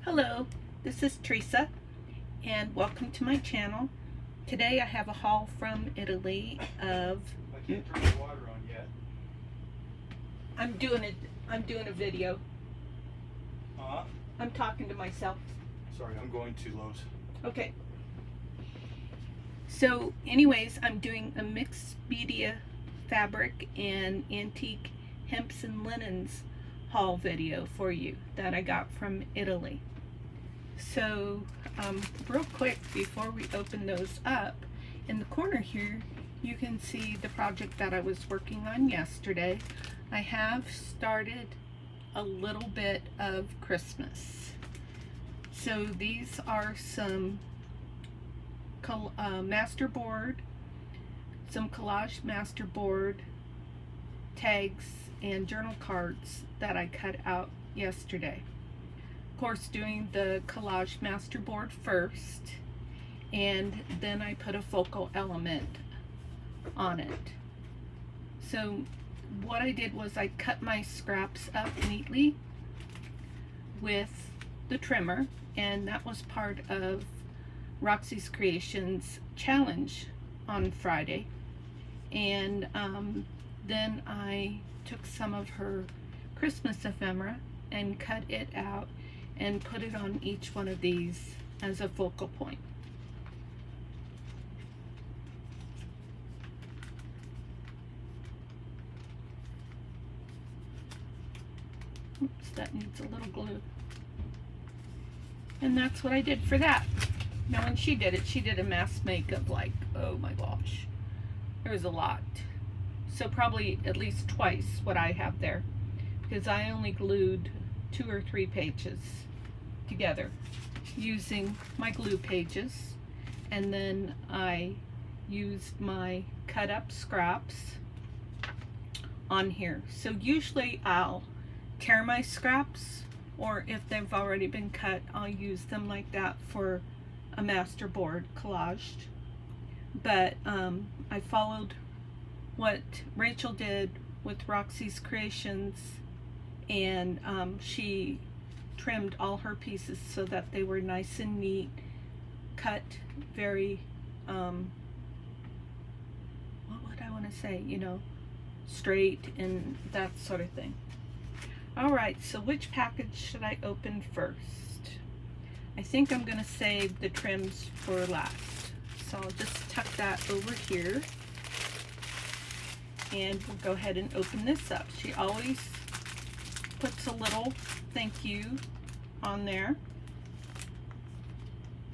Hello, this is Teresa and welcome to my channel. Today I have a haul from Italy of... I can't turn the water on yet. I'm doing a video. I'm talking to myself. Sorry, I'm going to Lowe's. Okay. So anyways, I'm doing a mixed media fabric and antique hemps and linens haul video for you that I got from Italy. So real quick before we open those up, in the corner here you can see the project that I was working on yesterday. I have started a little bit of Christmas. So these are some masterboard, some collage masterboard tags and journal cards that I cut out yesterday. Of course, doing the collage masterboard first, and then I put a focal element on it. So what I did was I cut my scraps up neatly with the trimmer, and that was part of Roxy Creations challenge on Friday. And then I took some of her Christmas ephemera and cut it out and put it on each one of these as a focal point. Oops, that needs a little glue. And that's what I did for that. Now when she did it, she did a mass make of like, oh my gosh, there was a lot. So probably at least twice what I have there, because I only glued 2 or 3 pages together using my glue pages, and then I used my cut up scraps on here. So usually I'll tear my scraps, or if they've already been cut, I'll use them like that for a masterboard collaged. But I followed what Rachel did with Roxy's Creations, and she trimmed all her pieces so that they were nice and neat, cut very what would I want to say, you know, straight and that sort of thing. Alright, so which package should I open first? I think I'm going to save the trims for last. So I'll just tuck that over here. And we'll go ahead and open this up. She always puts a little thank you on there.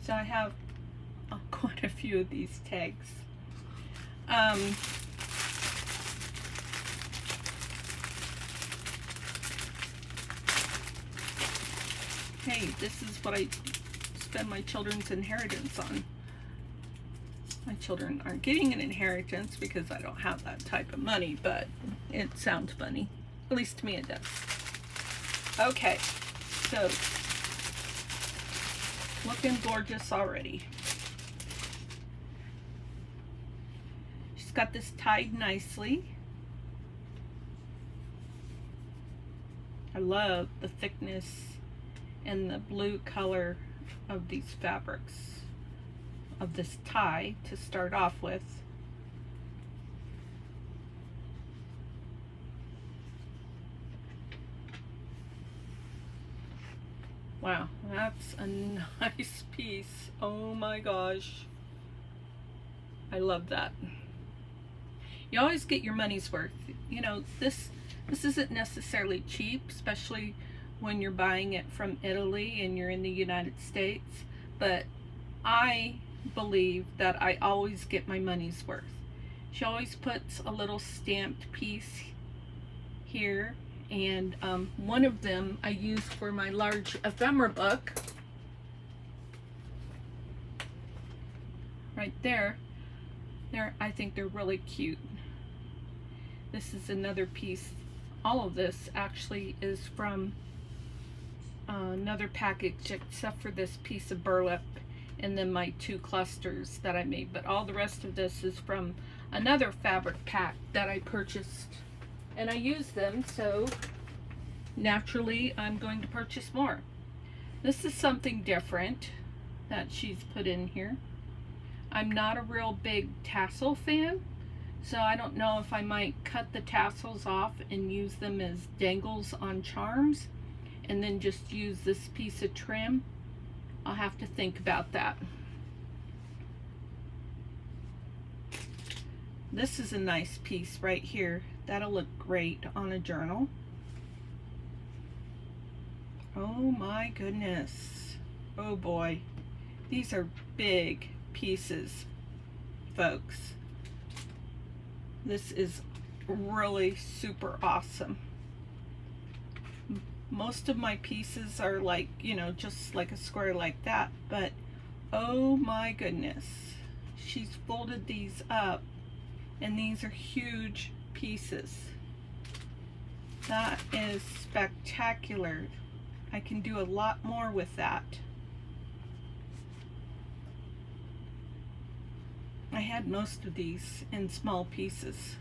So I have quite a few of these tags. Hey, this is what I spend my children's inheritance on. My children aren't getting an inheritance because I don't have that type of money, but it sounds funny. At least to me it does. Okay, so looking gorgeous already. She's got this tied nicely. I love the thickness and the blue color of these fabrics, of this tie to start off with. Wow, that's a nice piece. Oh my gosh, I love that. You always get your money's worth. You know, this isn't necessarily cheap, especially when you're buying it from Italy and you're in the United States, but I believe that I always get my money's worth. She always puts a little stamped piece here, and one of them I used for my large ephemera book right there. I think they're really cute. This is another piece. All of this actually is from another package except for this piece of burlap and then my 2 clusters that I made, but all the rest of this is from another fabric pack that I purchased, and I use them, so naturally I'm going to purchase more. This is something different that she's put in here. I'm not a real big tassel fan, so I don't know if I might cut the tassels off and use them as dangles on charms and then just use this piece of trim. I'll have to think about that. This is a nice piece right here. That'll look great on a journal. Oh my goodness. Oh boy. These are big pieces, folks. This is really super awesome. Most of my pieces are like, you know, just like a square like that, but oh my goodness. She's folded these up, and these are huge pieces. That is spectacular. I can do a lot more with that. I had most of these in small pieces.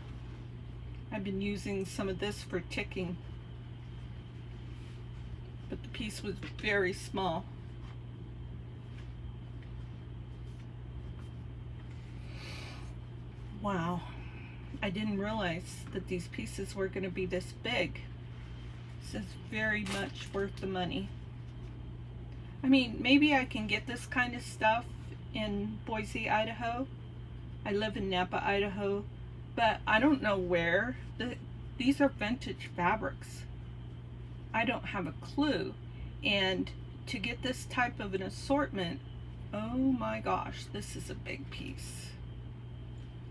I've been using some of this for ticking, but the piece was very small. Wow, I didn't realize that these pieces were going to be this big. This is very much worth the money. I mean, maybe I can get this kind of stuff in Boise, Idaho. I live in Napa, Idaho, but I don't know where. These are vintage fabrics. I don't have a clue. And to get this type of an assortment, oh my gosh, this is a big piece.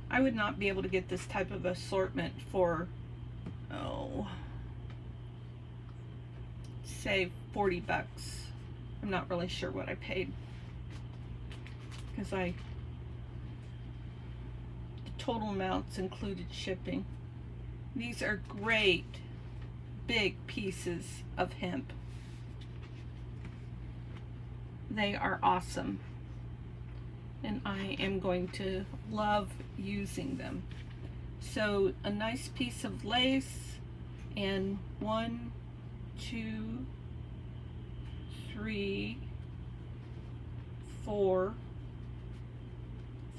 I would not be able to get this type of assortment for, oh, say 40 bucks. I'm not really sure what I paid, because the total amounts included shipping. These are great big pieces of hemp. They are awesome, and I am going to love using them. So a nice piece of lace, and 1, 2, 3, 4,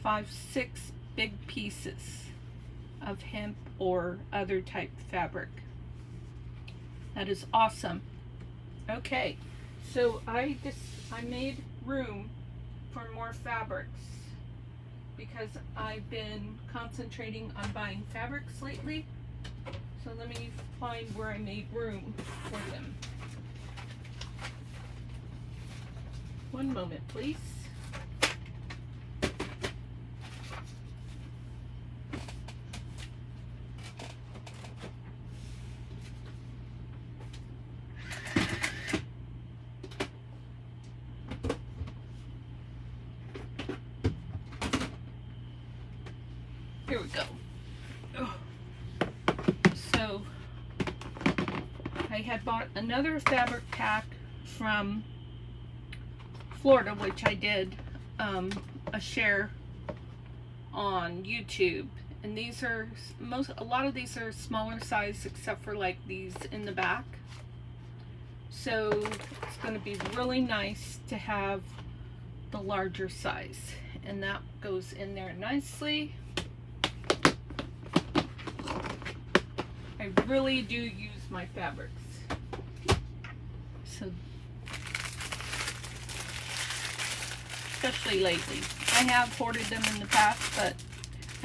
5, 6 big pieces of hemp or other type fabric. That is awesome. Okay, so I made room for more fabrics because I've been concentrating on buying fabrics lately. So let me find where I made room for them. One moment, please. Here we go. Oh. So I had bought another fabric pack from Florida, which I did a share on YouTube, and these are a lot of these are smaller size except for like these in the back. So it's going to be really nice to have the larger size, and that goes in there nicely. I really do use my fabrics. So, especially lately. I have hoarded them in the past, but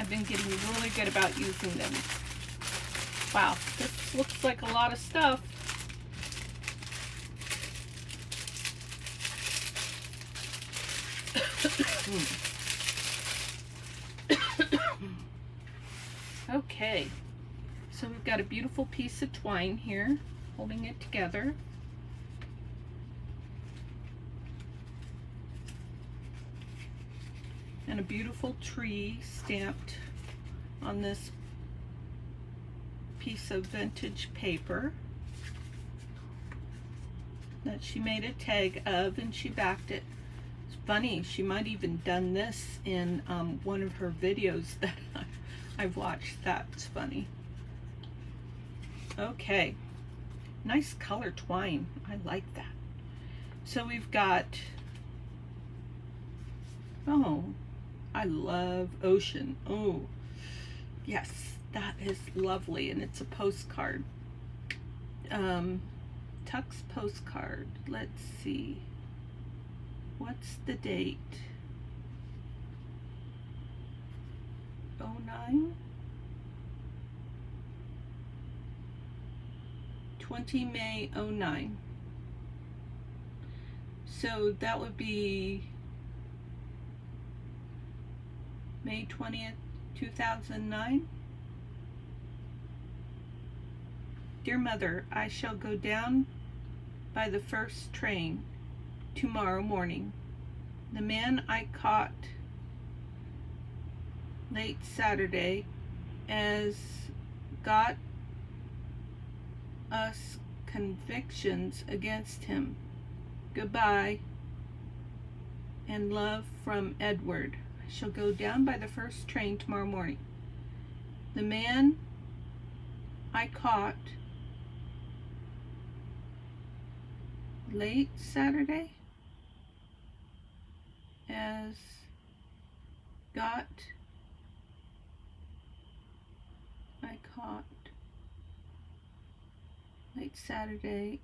I've been getting really good about using them. Wow, this looks like a lot of stuff. Okay, so we've got a beautiful piece of twine here holding it together. And a beautiful tree stamped on this piece of vintage paper that she made a tag of, and she backed it. It's funny, she might even done this in one of her videos that I've watched. That's funny. Okay, nice color twine. I like that. So we've got, oh, I love ocean. Oh, yes, that is lovely, and it's a postcard. Tux postcard. Let's see. What's the date? 09? 20 May 09. So that would be May 20th, 2009. Dear Mother, I shall go down by the first train tomorrow morning. The man I caught late Saturday has got us convictions against him. Goodbye and love from Edward. I shall go down by the first train tomorrow morning. The man I caught late Saturday has got late Saturday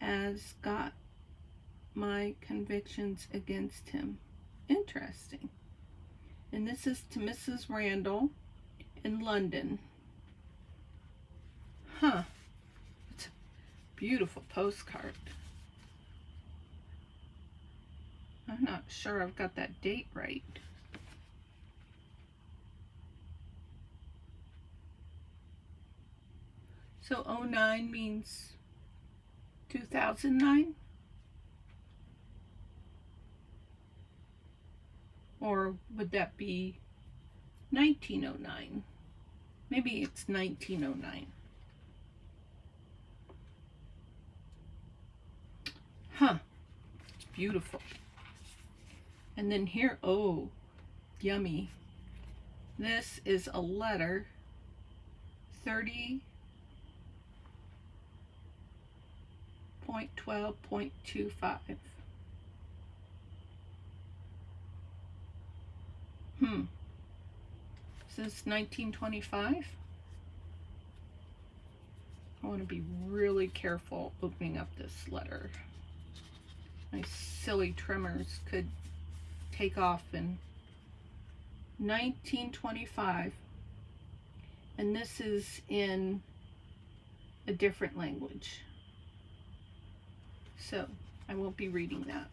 has got my convictions against him. Interesting. And this is to Mrs. Randall in London. Huh. It's a beautiful postcard. I'm not sure I've got that date right. So 09 means 2009? Or would that be 1909? Maybe it's 1909. Huh. It's beautiful. And then here, oh, yummy. This is a letter, 30.12.25. Is this 1925? I want to be really careful opening up this letter. My silly tremors could take off in 1925. And this is in a different language. So I won't be reading that.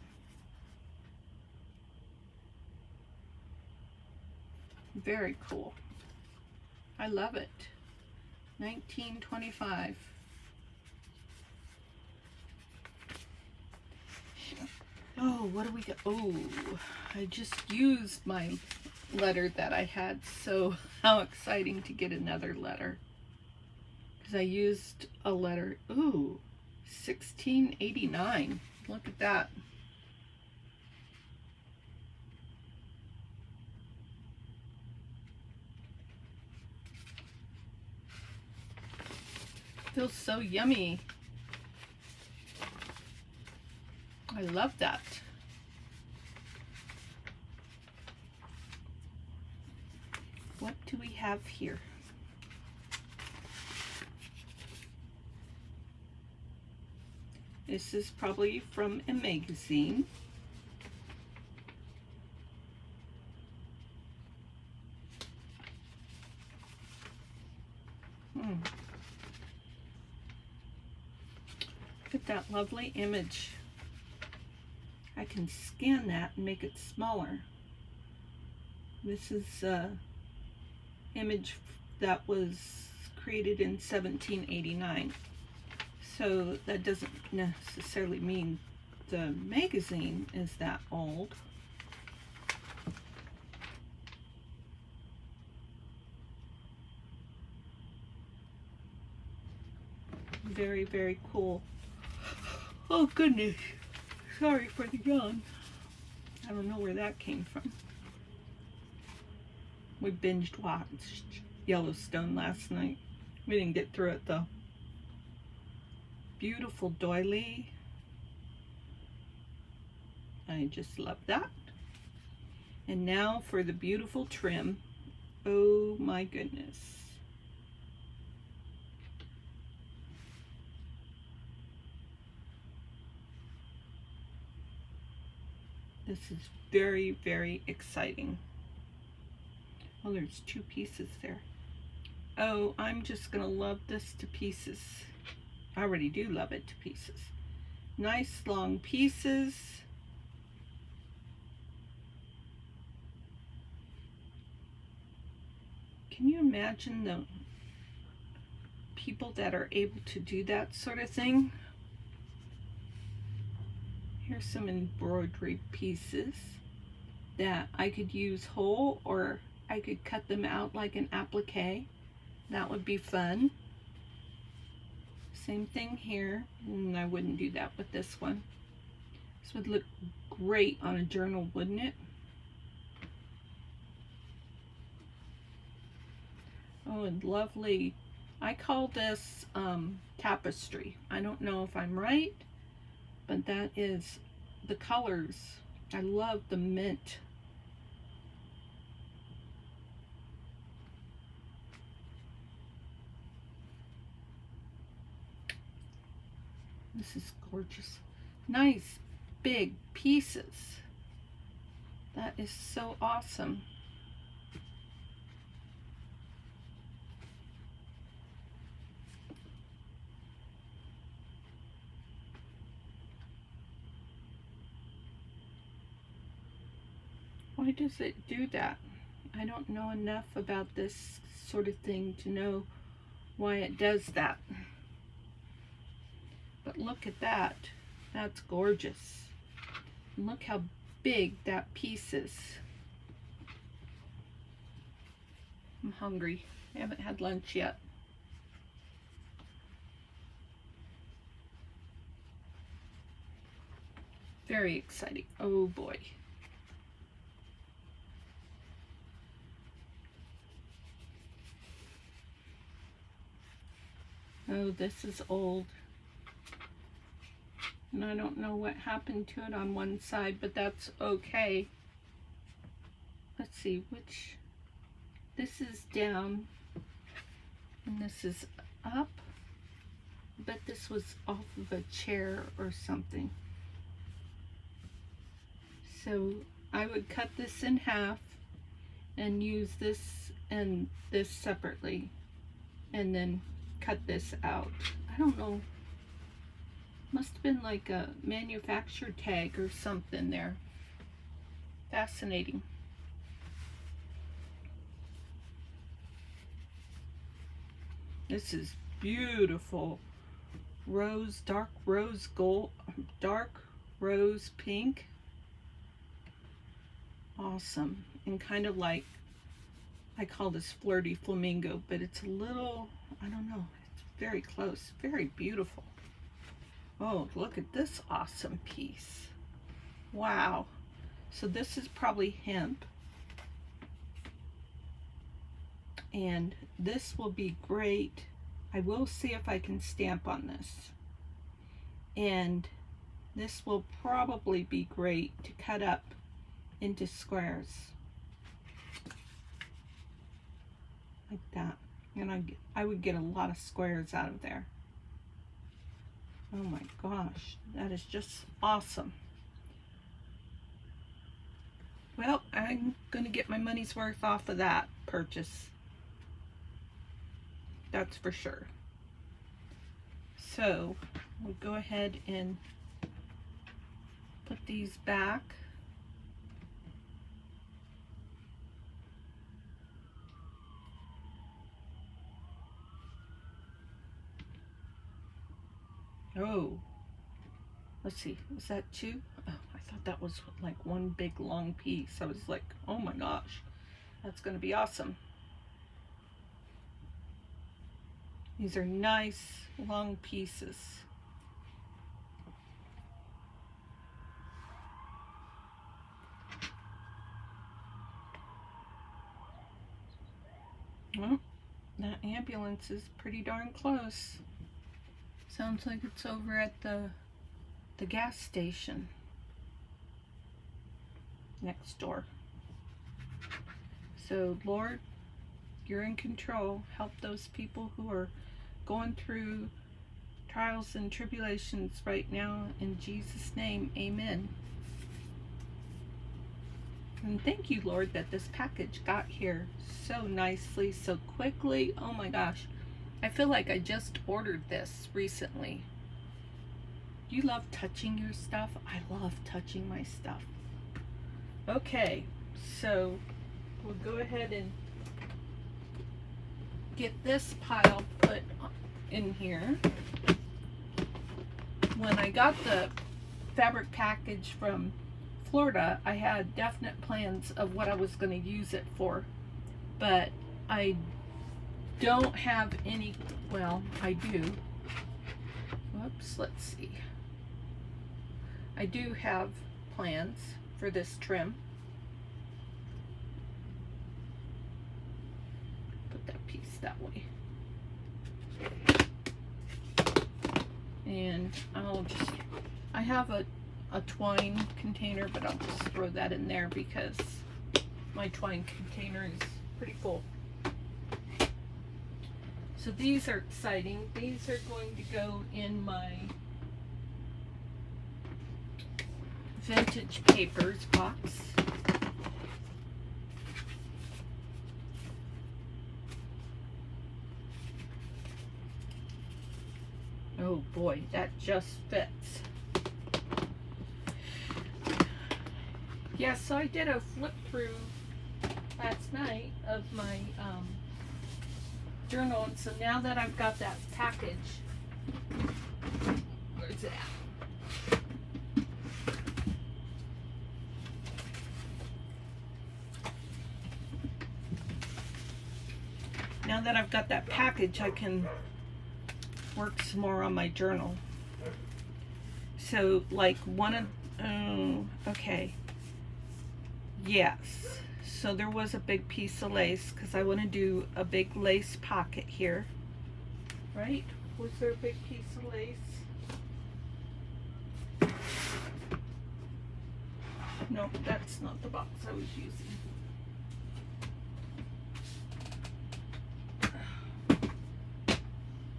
Very cool. I love it. 1925. Oh, what do we got? Oh, I just used my letter that I had, so how exciting to get another letter. Because I used a letter, ooh, 1689. Look at that. Feels so yummy. I love that. What do we have here? This is probably from a magazine. Look at that lovely image. I can scan that and make it smaller. This is an image that was created in 1789. So that doesn't necessarily mean the magazine is that old. Very, very cool. Oh goodness. Sorry for the yawn. I don't know where that came from. We binged watched Yellowstone last night. We didn't get through it though. beautiful doily. I just love that. And now for the beautiful trim. Oh my goodness. This is very, very exciting. Oh, there's 2 pieces there. Oh, I'm just gonna love this to pieces. I already do love it to pieces. Nice long pieces. Can you imagine the people that are able to do that sort of thing? Here's some embroidery pieces that I could use whole, or I could cut them out like an applique. That would be fun. Same thing here, and I wouldn't do that with this one. This would look great on a journal, wouldn't it? Oh, and lovely. I call this tapestry. I don't know if I'm right, but that is the colors. I love the mint. This is gorgeous. Nice big pieces. That is so awesome. Why does it do that? I don't know enough about this sort of thing to know why it does that. But look at that. That's gorgeous. And look how big that piece is. I'm hungry. I haven't had lunch yet. Very exciting. Oh boy. Oh, this is old. And I don't know what happened to it on one side, but that's okay. Let's see, which... This is down, and this is up. I bet this was off of a chair or something. So I would cut this in half and use this and this separately, and then cut this out. I don't know. Must have been like a manufacturer tag or something there. Fascinating. This is beautiful. Rose, dark rose gold, dark rose pink. Awesome. And kind of like, I call this flirty flamingo, but it's a little, I don't know, it's very close. Very beautiful. Oh, look at this awesome piece. Wow. So this is probably hemp. And this will be great. I will see if I can stamp on this. And this will probably be great to cut up into squares. Like that. And I would get a lot of squares out of there. Oh my gosh, that is just awesome. Well, I'm going to get my money's worth off of that purchase. That's for sure. So, we'll go ahead and put these back. Oh, let's see, was that 2? Oh, I thought that was like one big long piece. I was like, oh my gosh, that's going to be awesome. These are nice long pieces. Well, that ambulance is pretty darn close. Sounds like it's over at the gas station next door. So Lord, you're in control. Help those people who are going through trials and tribulations right now. In Jesus' name, amen. And thank you, Lord, that this package got here so nicely, so quickly. Oh my gosh. I feel like I just ordered this recently. You love touching your stuff? I love touching my stuff. Okay, so we'll go ahead and get this pile put in here. When I got the fabric package from Florida, I had definite plans of what I was going to use it for, but I don't have any. Well, I do. Whoops, let's see. I do have plans for this trim. Put that piece that way. And I have a twine container, but I'll just throw that in there because my twine container is pretty full. So these are exciting. These are going to go in my vintage papers box. Oh boy, that just fits. Yeah, so I did a flip through last night of my journal, and so now that I've got that package, where's it at? Now that I've got that package, I can work some more on my journal. So like okay. Yes. So there was a big piece of lace because I want to do a big lace pocket here. Right? Was there a big piece of lace? No, that's not the box I was using.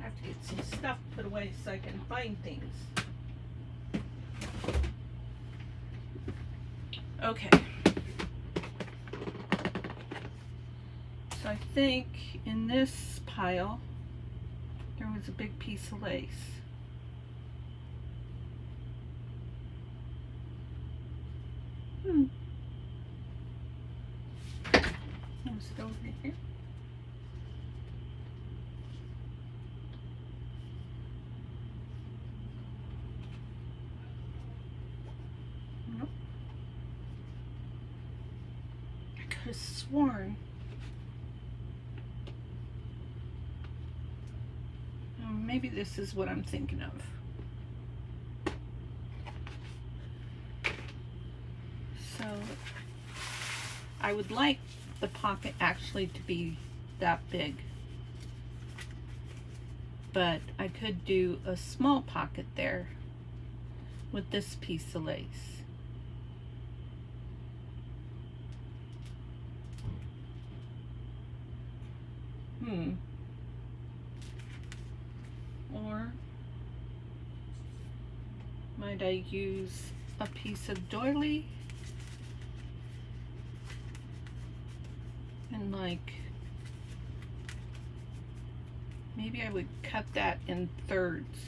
I have to get some stuff put away so I can find things. Okay. So I think in this pile there was a big piece of lace. Was it over here? Nope. I could have sworn. Maybe this is what I'm thinking of. So I would like the pocket actually to be that big, but I could do a small pocket there with this piece of lace. Or might I use a piece of doily and like maybe I would cut that in thirds.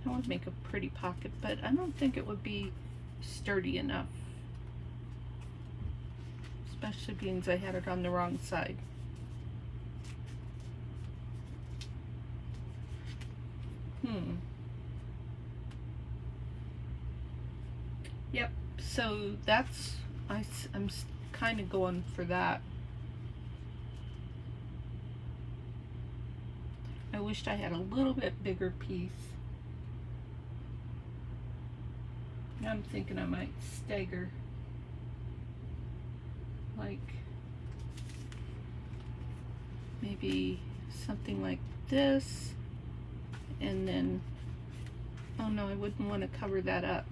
That would make a pretty pocket, but I don't think it would be sturdy enough, especially being I had it on the wrong side. Yep, so that's, I'm kind of going for that. I wished I had a little bit bigger piece. I'm thinking I might stagger, like maybe something like this, and then, oh no, I wouldn't want to cover that up.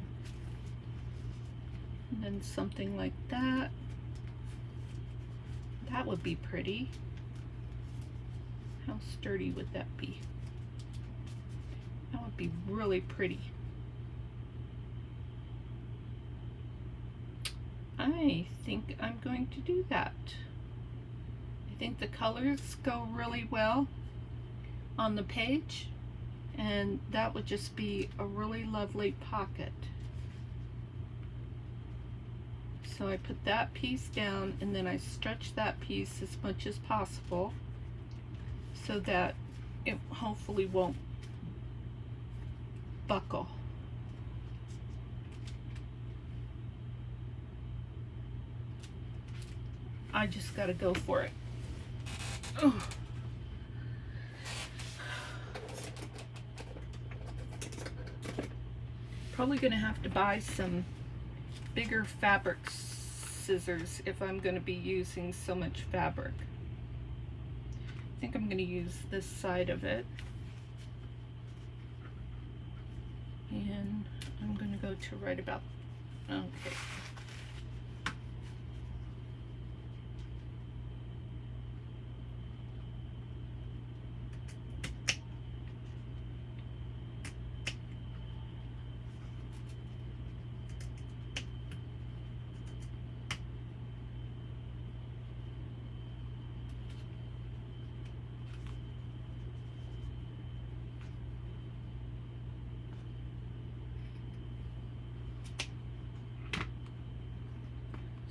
And then something like that. That would be pretty. How sturdy would that be? That would be really pretty. I think I'm going to do that. I think the colors go really well on the page, and that would just be a really lovely pocket. So I put that piece down, and then I stretch that piece as much as possible so that it hopefully won't buckle. I just gotta go for it. Ugh. Probably gonna have to buy some bigger fabric scissors if I'm gonna be using so much fabric. I think I'm gonna use this side of it. And I'm gonna go to right about, okay.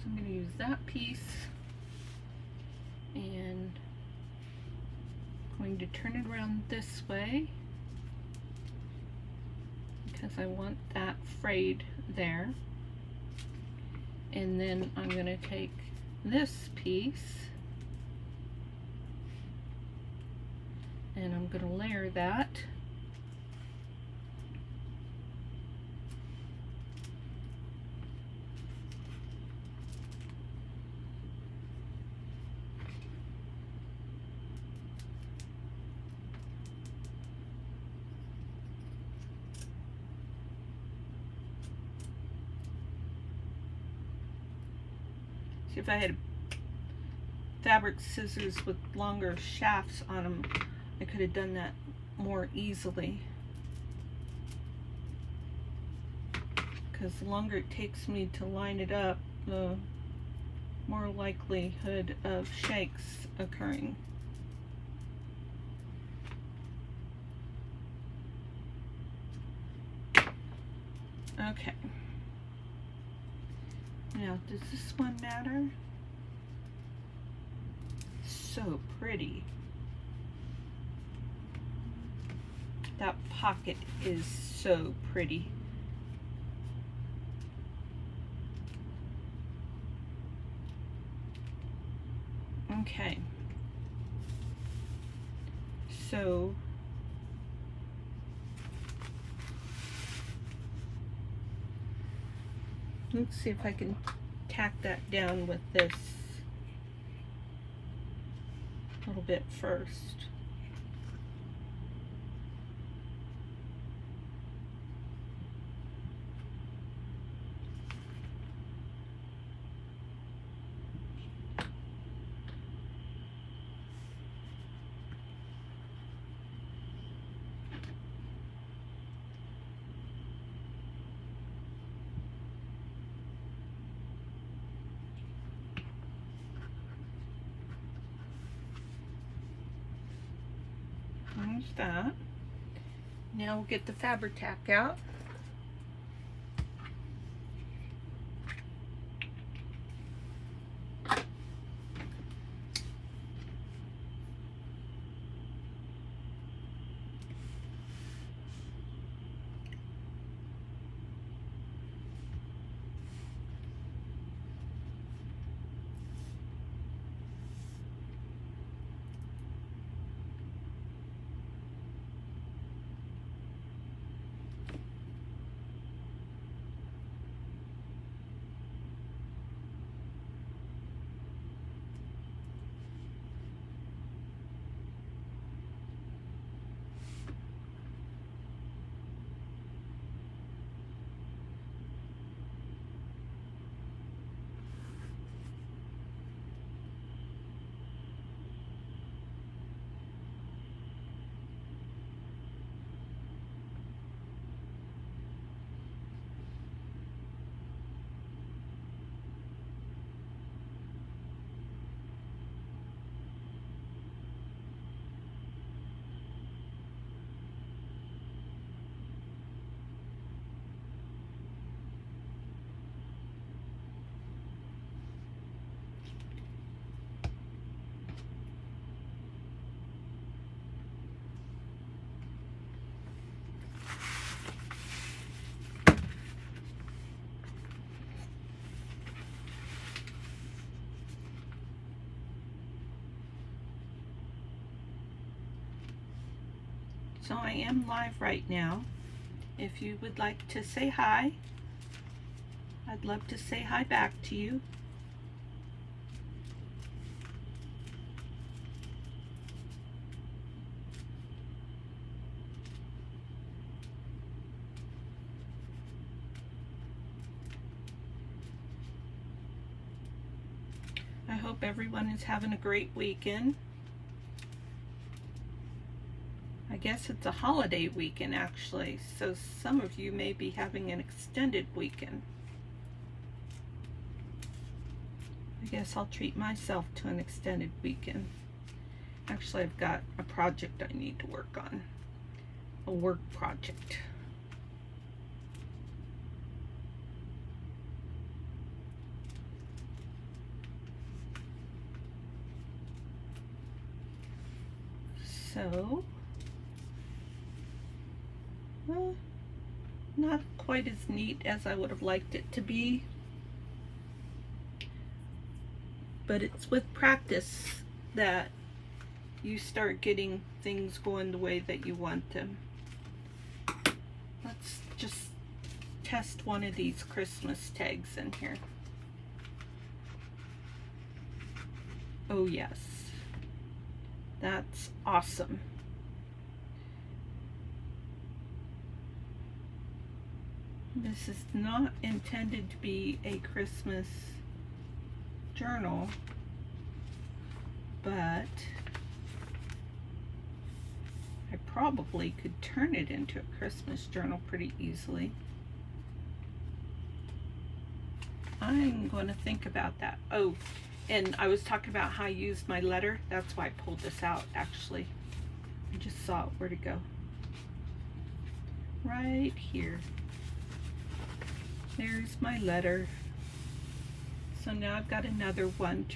I'm going to use that piece, and I'm going to turn it around this way because I want that frayed there. And then I'm going to take this piece and I'm going to layer that. See, if I had fabric scissors with longer shafts on them, I could have done that more easily. Because the longer it takes me to line it up, the more likelihood of shakes occurring. Okay. Now, does this one matter? So pretty. That pocket is so pretty. Okay. So let's see if I can tack that down with this a little bit first. There's that. Now we'll get the Fabritac out. So I am live right now. If you would like to say hi, I'd love to say hi back to you. I hope everyone is having a great weekend. I guess it's a holiday weekend actually, so some of you may be having an extended weekend. I guess I'll treat myself to an extended weekend. Actually, I've got a project I need to work on. A work project. So, well, not quite as neat as I would have liked it to be, but it's with practice that you start getting things going the way that you want them. Let's just test one of these Christmas tags in here. Oh yes, that's awesome. This is not intended to be a Christmas journal, but I probably could turn it into a Christmas journal pretty easily. I'm going to think about that. Oh, and I was talking about how I used my letter. That's why I pulled this out actually. I just saw it. Where to go? Right here. There's my letter. So now I've got another one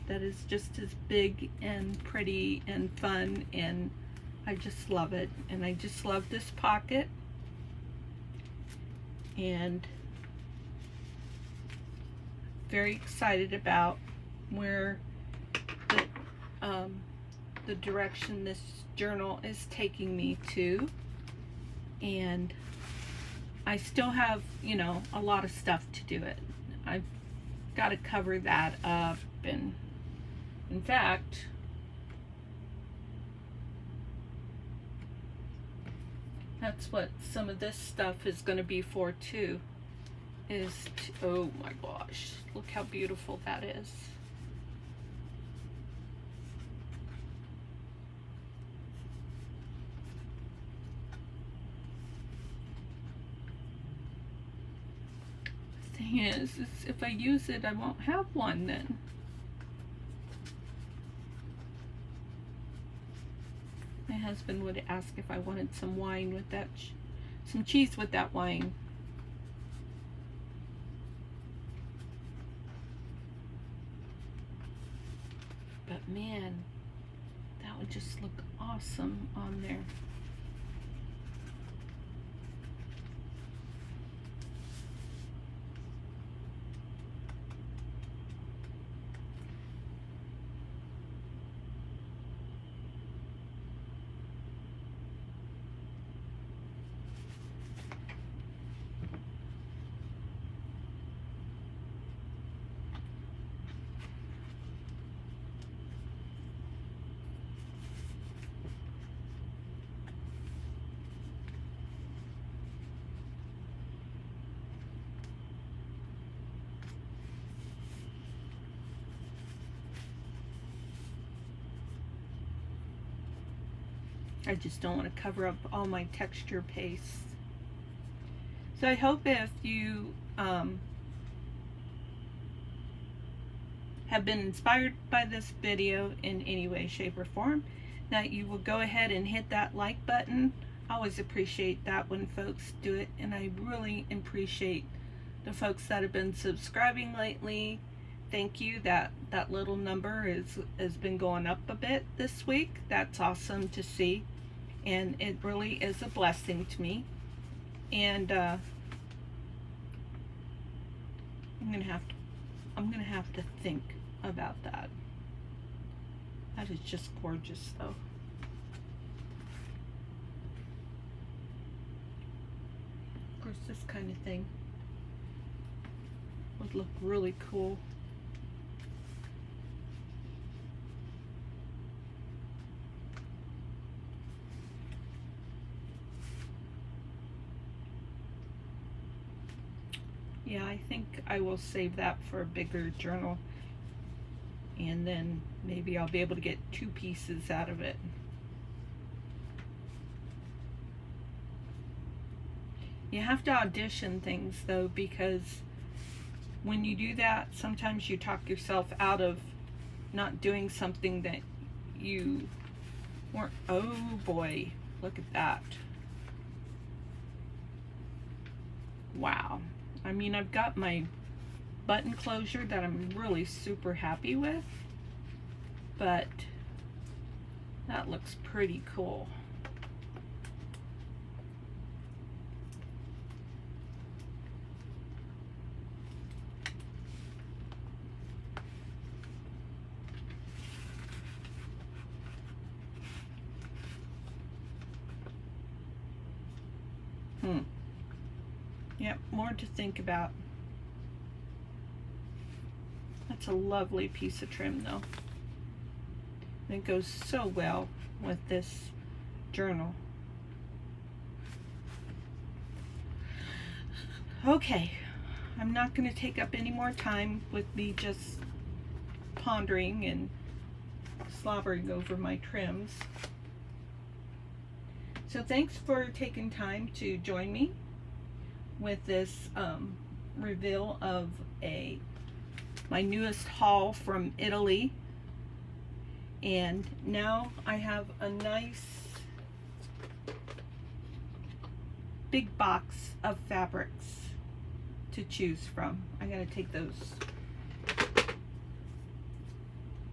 that is just as big and pretty and fun, and I just love it. And I just love this pocket, and very excited about where the direction this journal is taking me to. And I still have, you know, a lot of stuff to do it. I've got to cover that up, and in fact, that's what some of this stuff is going to be for too. Oh my gosh, look how beautiful that is. Thing is if I use it, I won't have one then. My husband would ask if I wanted some wine with that, some cheese with that wine. But man, that would just look awesome on there. I just don't want to cover up all my texture paste. So I hope if you have been inspired by this video in any way, shape, or form, that you will go ahead and hit that like button. I always appreciate that when folks do it, and I really appreciate the folks that have been subscribing lately. Thank you. That little number has been going up a bit this week. That's awesome to see, and it really is a blessing to me. And I'm gonna have to think about that. That is just gorgeous though. course, this kind of thing would look really cool. Yeah, I think I will save that for a bigger journal, and then maybe I'll be able to get 2 pieces out of it. You have to audition things though, because when you do that, sometimes you talk yourself out of not doing something that you weren't. Oh boy, look at that. Wow. I mean, I've got my button closure that I'm really super happy with, but that looks pretty cool. Yep, more to think about. That's a lovely piece of trim though. And it goes so well with this journal. Okay, I'm not going to take up any more time with me just pondering and slobbering over my trims. So thanks for taking time to join me with this reveal of my newest haul from Italy. And now I have a nice big box of fabrics to choose from. I gotta take those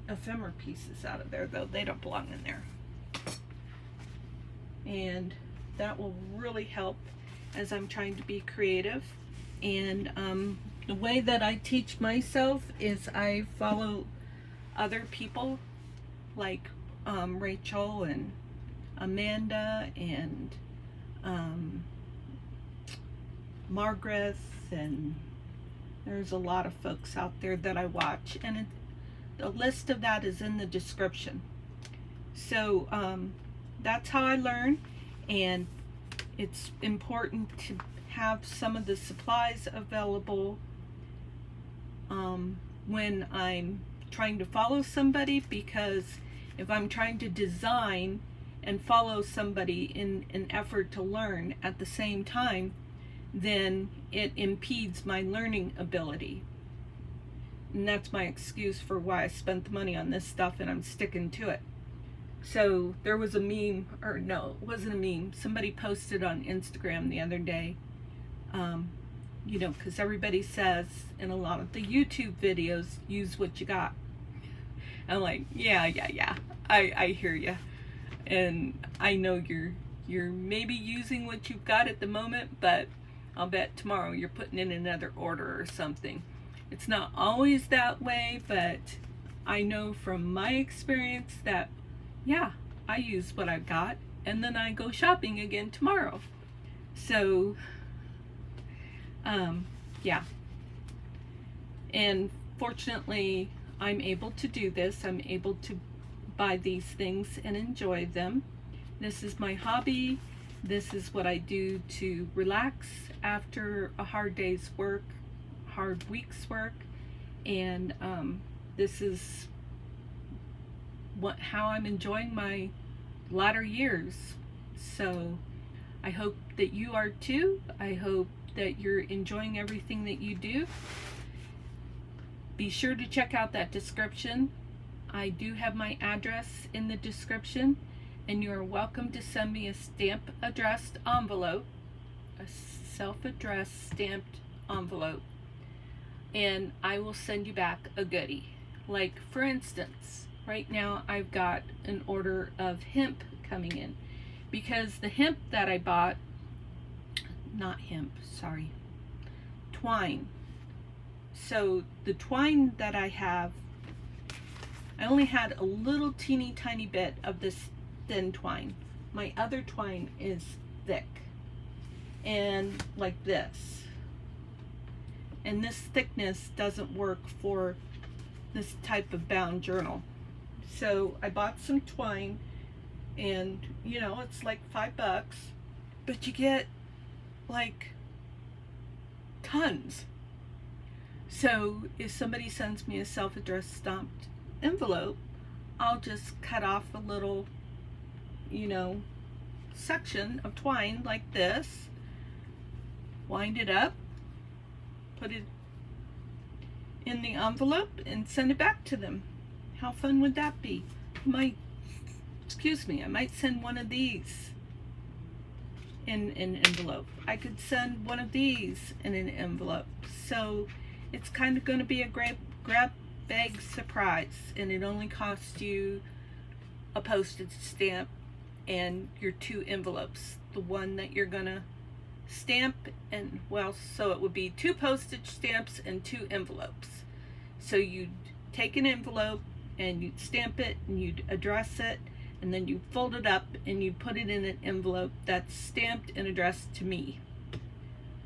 ephemera pieces out of there though. They don't belong in there. And that will really help as I'm trying to be creative. And the way that I teach myself is I follow other people like Rachel and Amanda and Margreth, and there's a lot of folks out there that I watch, and the list of that is in the description. So that's how I learn, and it's important to have some of the supplies available when I'm trying to follow somebody, because if I'm trying to design and follow somebody in an effort to learn at the same time, then it impedes my learning ability. And that's my excuse for why I spent the money on this stuff, and I'm sticking to it. So there was a meme, or no, it wasn't a meme. Somebody posted on Instagram the other day, you know, because everybody says in a lot of the YouTube videos, use what you got. I'm like, yeah, I hear you, and I know you're maybe using what you've got at the moment, but I'll bet tomorrow you're putting in another order or something. It's not always that way, but I know from my experience that, yeah, I use what I've got, and then I go shopping again tomorrow. So, yeah. And fortunately, I'm able to do this. I'm able to buy these things and enjoy them. This is my hobby. This is what I do to relax after a hard day's work, hard week's work, and this is how I'm enjoying my latter years. So I hope that you are too. I hope that you're enjoying everything that you do. Be sure to check out that description. I do have my address in the description, and you are welcome to send me a stamp addressed envelope, a self-addressed stamped envelope, and I will send you back a goodie. Like, for instance, right now I've got an order of hemp coming in, because the hemp that I bought, not hemp, sorry, twine. So the twine that I have, I only had a little teeny tiny bit of this thin twine. My other twine is thick. and like this. And this thickness doesn't work for this type of bound journal. So I bought some twine, and you know, it's like $5, but you get like tons. So if somebody sends me a self-addressed stamped envelope, I'll just cut off a little, you know, section of twine like this, wind it up, put it in the envelope, and send it back to them. How fun would that be? I might send one of these in an envelope. I could send one of these in an envelope. So it's kind of going to be a grab bag surprise, and it only costs you a postage stamp and your 2 envelopes. The one that you're gonna stamp, and well, so it would be 2 postage stamps and 2 envelopes. So you'd take an envelope and you'd stamp it and you'd address it, and then you fold it up and you put it in an envelope that's stamped and addressed to me.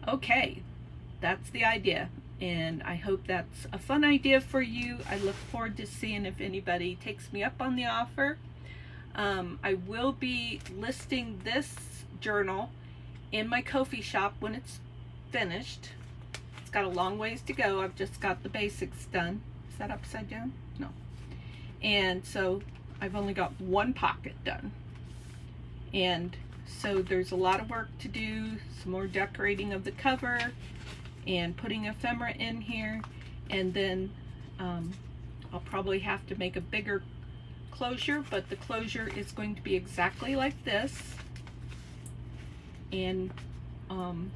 Okay, that's the idea, and I hope that's a fun idea for you. I look forward to seeing if anybody takes me up on the offer. I will be listing this journal in my Ko-fi shop when it's finished. It's got a long ways to go. I've just got the basics done. Is that upside down? No. And so I've only got 1 pocket done. And so there's a lot of work to do, some more decorating of the cover and putting ephemera in here. And then I'll probably have to make a bigger closure, but the closure is going to be exactly like this. And I'll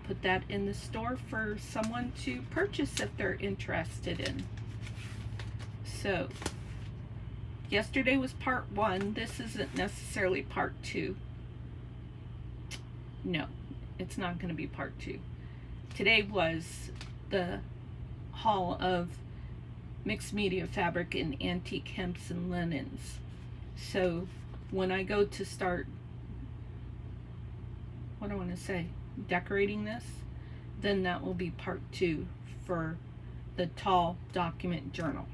put that in the store for someone to purchase if they're interested in. So yesterday was part 1. This isn't necessarily part 2. No, it's not going to be part 2. Today was the haul of mixed media fabric and antique hemps and linens. So when I go to start, what do I want to say, decorating this, then that will be part 2 for the tall document journal.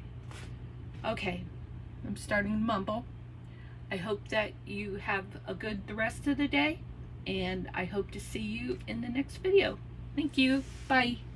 Okay, I'm starting to mumble. I hope that you have a good the rest of the day, and I hope to see you in the next video. Thank you. Bye.